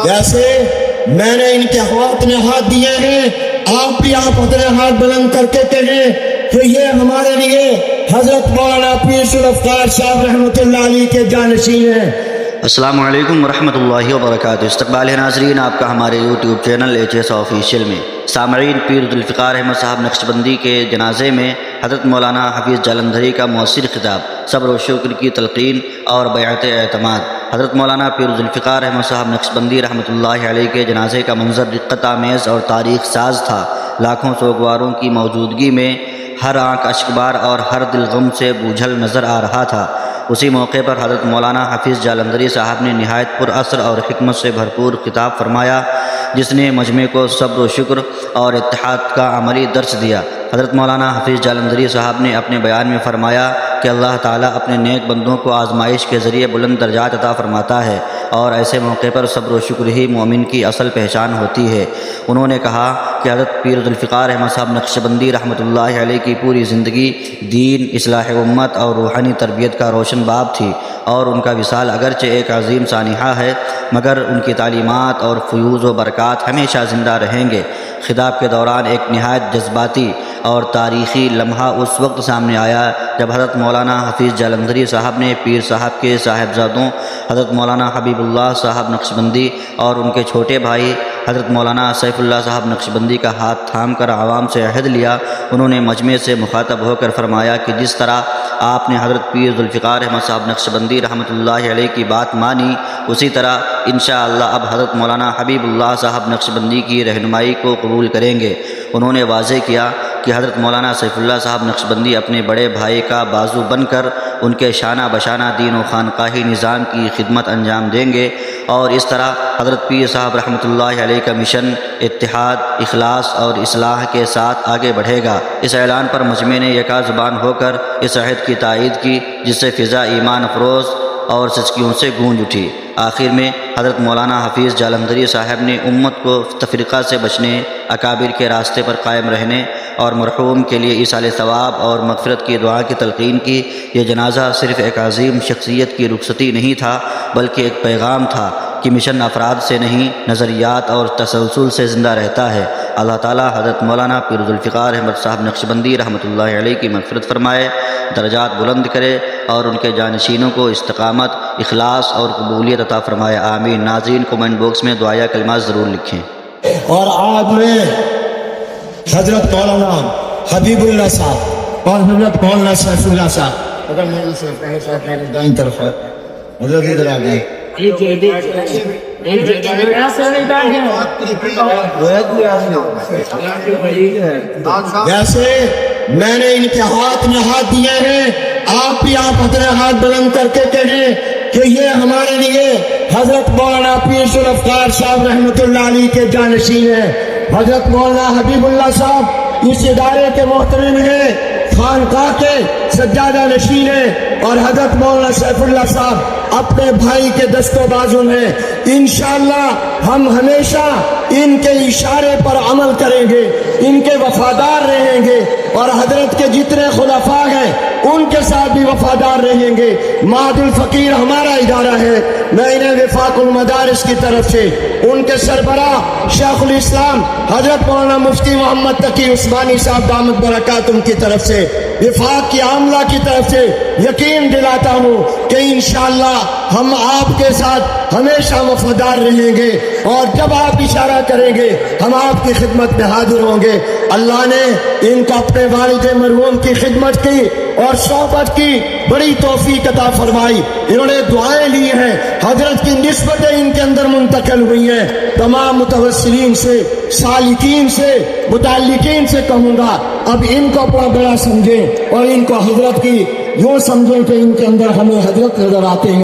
جیسے میں نے ان کے ہاتھ میں ہاتھ دیے ہیں، آپ بھی آپ اپنے ہاتھ بلند کر کے کہیں کہ یہ ہمارے لیے حضرت مولانا پیر ذوالفقار صاحب رحمۃ اللہ علیہ کے جانشین ہیں۔ السلام علیکم ورحمۃ اللہ وبرکاتہ۔ استقبال ہے ناظرین آپ کا ہمارے یوٹیوب چینل ایچ آفیشیل میں۔ سامعین، پیر ذوالفقار احمد صاحب نقشبندی کے جنازے میں حضرت مولانا حفیظ جالندھری کا مؤثر خطاب، صبر و شکر کی تلقین اور بیعت اعتماد۔ حضرت مولانا پیر ذوالفقار احمد صاحب نقشبندی رحمۃ اللہ علیہ کے جنازے کا منظر دقت آمیز اور تاریخ ساز تھا۔ لاکھوں سوگواروں کی موجودگی میں ہر آنکھ اشکبار اور ہر دل غم سے بوجھل نظر آ رہا تھا۔ اسی موقع پر حضرت مولانا حفیظ جالندھری صاحب نے نہایت پر اثر اور حکمت سے بھرپور خطاب فرمایا، جس نے مجمع کو صبر و شکر اور اتحاد کا عملی درس دیا۔ حضرت مولانا حفیظ جالندھری صاحب نے اپنے بیان میں فرمایا کہ اللہ تعالیٰ اپنے نیک بندوں کو آزمائش کے ذریعے بلند درجات عطا فرماتا ہے، اور ایسے موقع پر صبر و شکر ہی مومن کی اصل پہچان ہوتی ہے۔ انہوں نے کہا کہ حضرت پیر ذوالفقار احمد صاحب نقشبندی رحمۃ اللہ علیہ کی پوری زندگی دین، اصلاح امت اور روحانی تربیت کا روشن باب تھی، اور ان کا وصال اگرچہ ایک عظیم سانحہ ہے، مگر ان کی تعلیمات اور فیوز و برکات ہمیشہ زندہ رہیں گے۔ خطاب کے دوران ایک نہایت جذباتی اور تاریخی لمحہ اس وقت سامنے آیا جب حضرت مولانا حفیظ جالندھری صاحب نے پیر صاحب کے صاحبزادوں حضرت مولانا حبیب اللہ صاحب نقشبندی اور ان کے چھوٹے بھائی حضرت مولانا سیف اللہ صاحب نقشبندی کا ہاتھ تھام کر عوام سے عہد لیا۔ انہوں نے مجمع سے مخاطب ہو کر فرمایا کہ جس طرح آپ نے حضرت پیر ذوالفقار احمد صاحب نقشبندی رحمۃ اللہ علیہ کی بات مانی، اسی طرح انشاءاللہ اب حضرت مولانا حبیب اللہ صاحب نقشبندی کی رہنمائی کو قبول کریں گے۔ انہوں نے واضح کیا کہ حضرت مولانا سیف اللہ صاحب نقشبندی اپنے بڑے بھائی کا بازو بن کر ان کے شانہ بشانہ دین و خانقاہی نظام کی خدمت انجام دیں گے، اور اس طرح حضرت پیر صاحب رحمۃ اللہ علیہ کا مشن اتحاد، اخلاص اور اصلاح کے ساتھ آگے بڑھے گا۔ اس اعلان پر مجمع نے یکا زبان ہو کر اس عہد کی تائید کی، جس سے فضا ایمان افروز اور سچکیوں سے گونج اٹھی۔ آخر میں حضرت مولانا حفیظ جالندھری صاحب نے امت کو تفرقہ سے بچنے، اکابر کے راستے پر قائم رہنے اور مرحوم کے لیے ایصال ثواب اور مغفرت کی دعا کی تلقین کی۔ یہ جنازہ صرف ایک عظیم شخصیت کی رخصتی نہیں تھا، بلکہ ایک پیغام تھا کہ مشن افراد سے نہیں، نظریات اور تسلسل سے زندہ رہتا ہے۔ اللہ تعالیٰ حضرت مولانا پیر ذوالفقار احمد صاحب نقشبندی رحمۃ اللہ علیہ کی مغفرت فرمائے، درجات بلند کرے اور ان کے جانشینوں کو استقامت، اخلاص اور قبولیت عطا فرمائے، آمین۔ ناظرین کمنٹ باکس میں دعائیہ کلمات ضرور لکھیں۔ اور آج میں حضرت مولانا حبیب اللہ صاحب اور حضرت مولانا سیف اللہ صاحب، اگر میری دائیں طرف ہے حضرت ادھر آ گئے، جیسے میں نے ان کے ہاتھ میں ہاتھ دیے ہیں، آپ بھی آپ اپنے ہاتھ بلند کر کے کہیں کہ یہ ہمارے لیے حضرت مولانا پیر ذوالفقار صاحب رحمۃ اللہ علیہ کے جانشین ہیں۔ حضرت مولانا حبیب اللہ صاحب اس ادارے کے محترم ہیں، خانقاہ کے سجادہ نشین ہیں، اور حضرت مولانا سیف اللہ صاحب اپنے بھائی کے دست و بازو میں۔ انشاءاللہ ہم ہمیشہ ان کے اشارے پر عمل کریں گے، ان کے وفادار رہیں گے، اور حضرت کے جتنے خلفاء ہیں ان کے ساتھ بھی وفادار رہیں گے۔ معہد الفقیر ہمارا ادارہ ہے، میں انہیں وفاق المدارس کی طرف سے ان کے سربراہ شیخ الاسلام حضرت مولانا مفتی محمد تقی عثمانی صاحب دامت برکاتہم کی طرف سے، وفاق کی عاملہ کی طرف سے یقین دلاتا ہوں کہ انشاءاللہ ہم آپ کے ساتھ ہمیشہ وفادار رہیں گے، اور جب آپ اشارہ کریں گے ہم آپ کی خدمت میں حاضر ہوں گے۔ اللہ نے ان کا اپنے والد مرحوم کی خدمت کی اور صحبت کی بڑی توفیق عطا فرمائی، انہوں نے دعائیں لی ہیں، حضرت کی نسبتیں ان کے اندر منتقل ہوئی ہیں۔ تمام متوسلین سے، سالکین سے، متعلقین سے کہوں گا اب ان کو اپنا بڑا سمجھیں، اور ان کو حضرت کی یوں سمجھیں کہ ان کے اندر ہمیں حضرت نظر آتے ہیں۔